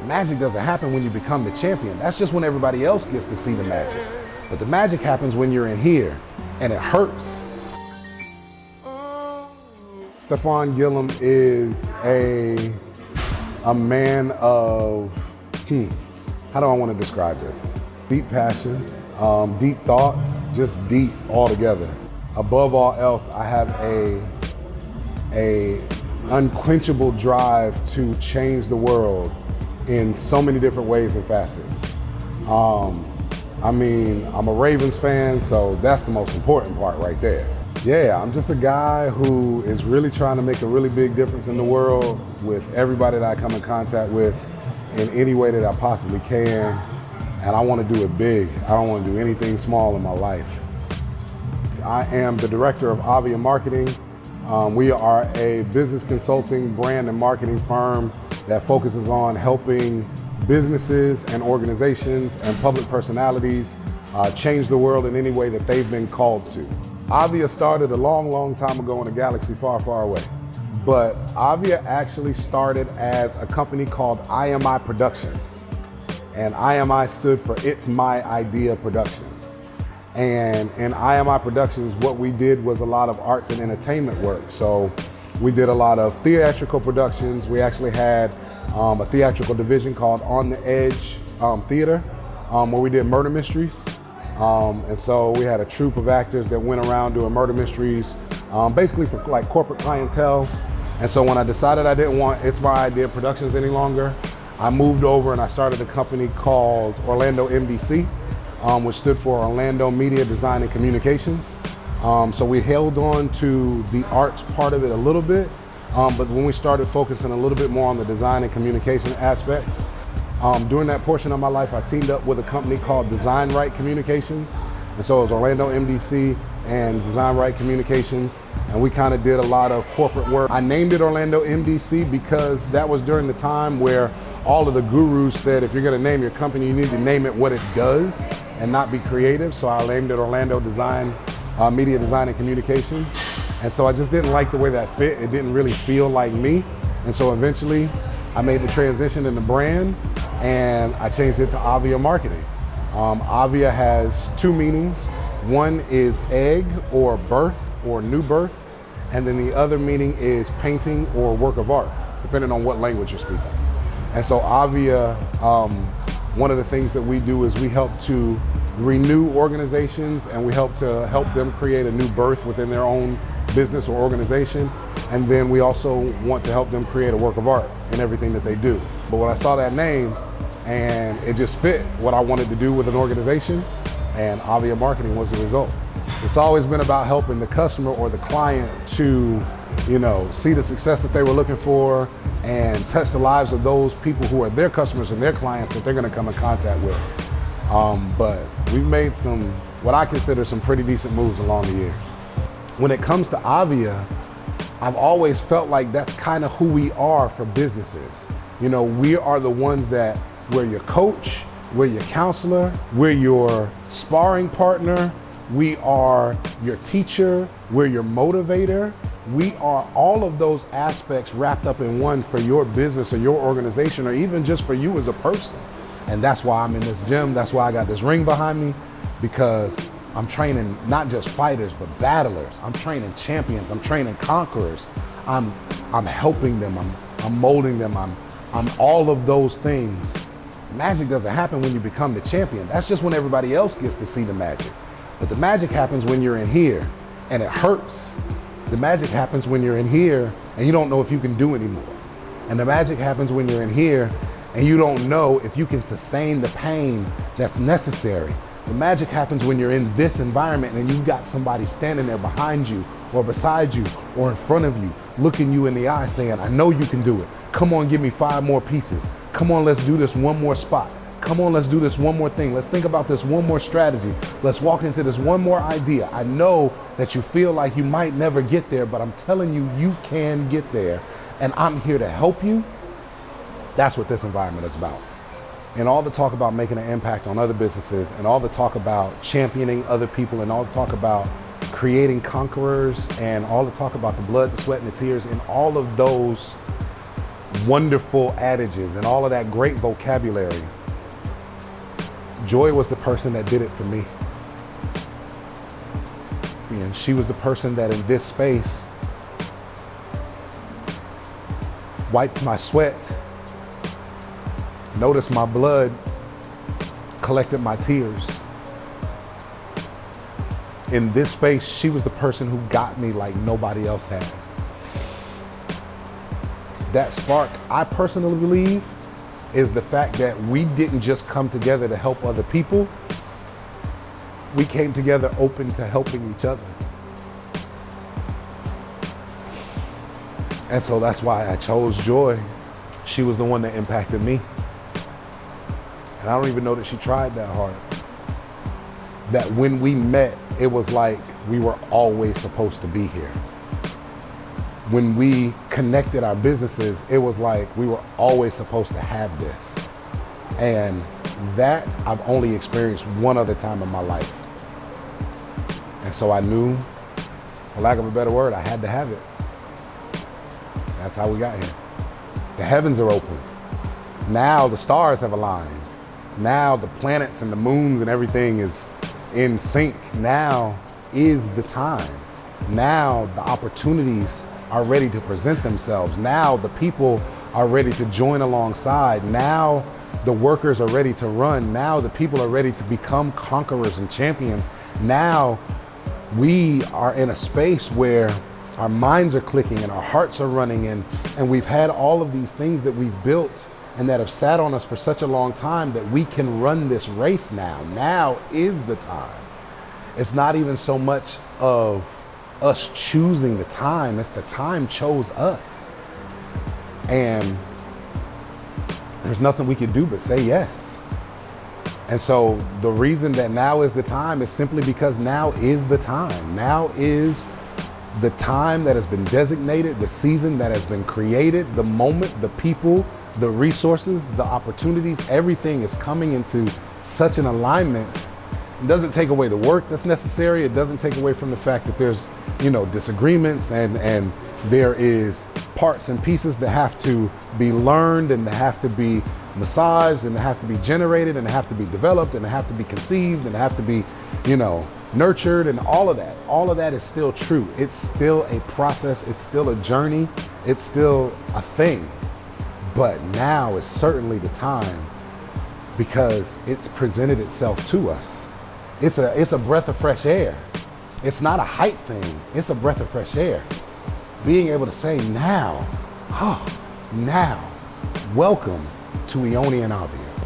Magic doesn't happen when you become the champion. That's just when everybody else gets to see the magic. But the magic happens when you're in here, and it hurts. Stefan Gillum is a man of, how do I want to describe this? Deep passion, deep thought, just deep altogether. Above all else, I have a unquenchable drive to change the world in so many different ways and facets. I mean, I'm a Ravens fan, so that's the most important part right there. Yeah, I'm just a guy who is really trying to make a really big difference in the world with everybody that I come in contact with in any way that I possibly can. And I want to do it big. I don't want to do anything small in my life. I am the director of Ovia Marketing. We are a business consulting, brand and marketing firm that focuses on helping businesses and organizations and public personalities change the world in any way that they've been called to. Ovia started a long, long time ago in a galaxy far, far away. But Ovia actually started as a company called IMI Productions. And IMI stood for It's My Idea Productions. And in IMI Productions, what we did was a lot of arts and entertainment work. So we did a lot of theatrical productions. We actually had a theatrical division called On the Edge Theater, where we did murder mysteries. And so we had a troupe of actors that went around doing murder mysteries, basically for like corporate clientele. And so when I decided I didn't want It's My Idea Productions any longer, I moved over and I started a company called Orlando MDC, which stood for Orlando Media Design and Communications. So we held on to the arts part of it a little bit, but when we started focusing a little bit more on the design and communication aspect, during that portion of my life, I teamed up with a company called Design Right Communications. And so it was Orlando MDC and Design Right Communications. And we kind of did a lot of corporate work. I named it Orlando MDC because that was during the time where all of the gurus said, if you're gonna name your company, you need to name it what it does and not be creative. So I named it Orlando Media Design and Communications. And so I just didn't like the way that fit. It didn't really feel like me. And so eventually I made the transition in the brand and I changed it to Ovia Marketing. Ovia has two meanings. One is egg or birth or new birth. And then the other meaning is painting or work of art, depending on what language you're speaking. And so Ovia, one of the things that we do is we help to renew organizations and we help them create a new birth within their own business or organization. And then we also want to help them create a work of art in everything that they do. But when I saw that name and it just fit what I wanted to do with an organization, and Ovia Marketing was the result. It's always been about helping the customer or the client to, see the success that they were looking for and touch the lives of those people who are their customers and their clients that they're gonna come in contact with. But we've made some, what I consider some pretty decent moves along the years. When it comes to Ovia, I've always felt like that's kind of who we are for businesses. We are the ones that we're your coach, we're your counselor, we're your sparring partner, we are your teacher, we're your motivator. We are all of those aspects wrapped up in one for your business or your organization, or even just for you as a person. And that's why I'm in this gym. That's why I got this ring behind me, because I'm training not just fighters, but battlers. I'm training champions. I'm training conquerors. I'm helping them. I'm molding them. I'm all of those things. Magic doesn't happen when you become the champion. That's just when everybody else gets to see the magic. But the magic happens when you're in here, and it hurts. The magic happens when you're in here and you don't know if you can do anymore. And the magic happens when you're in here and you don't know if you can sustain the pain that's necessary. The magic happens when you're in this environment and you've got somebody standing there behind you or beside you or in front of you, looking you in the eye saying, I know you can do it. Come on, give me 5 more pieces. Come on, let's do this one more spot. Come on, let's do this one more thing. Let's think about this one more strategy. Let's walk into this one more idea. I know that you feel like you might never get there, but I'm telling you, you can get there. And I'm here to help you. That's what this environment is about. And all the talk about making an impact on other businesses, and all the talk about championing other people, and all the talk about creating conquerors, and all the talk about the blood, the sweat, and the tears, and all of those wonderful adages and all of that great vocabulary, Joy was the person that did it for me. And she was the person that in this space wiped my sweat, noticed my blood, collected my tears. In this space, she was the person who got me like nobody else has. That spark, I personally believe, is the fact that we didn't just come together to help other people. We came together open to helping each other. And so that's why I chose Joy. She was the one that impacted me. And I don't even know that she tried that hard. That when we met, it was like we were always supposed to be here. When we connected our businesses, it was like we were always supposed to have this. And that I've only experienced one other time in my life. And so I knew, for lack of a better word, I had to have it. That's how we got here. The heavens are open. Now the stars have aligned. Now the planets and the moons and everything is in sync. Now is the time. Now the opportunities are ready to present themselves. Now the people are ready to join alongside. Now the workers are ready to run. Now the people are ready to become conquerors and champions. Now we are in a space where our minds are clicking and our hearts are running, and we've had all of these things that we've built and that have sat on us for such a long time that we can run this race now. Now is the time. It's not even so much of us choosing the time, it's the time chose us. And there's nothing we can do but say yes. And so the reason that now is the time is simply because now is the time. Now is the time that has been designated, the season that has been created, the moment, the people, the resources, the opportunities, everything is coming into such an alignment. It doesn't take away the work that's necessary. It doesn't take away from the fact that there's, disagreements and there is parts and pieces that have to be learned and that have to be massaged and that have to be generated and have to be developed and have to be conceived and have to be, nurtured and all of that. All of that is still true. It's still a process. It's still a journey. It's still a thing. But now is certainly the time because it's presented itself to us. It's a breath of fresh air. It's not a hype thing. It's a breath of fresh air. Being able to say now, welcome to Aeonian Ovia.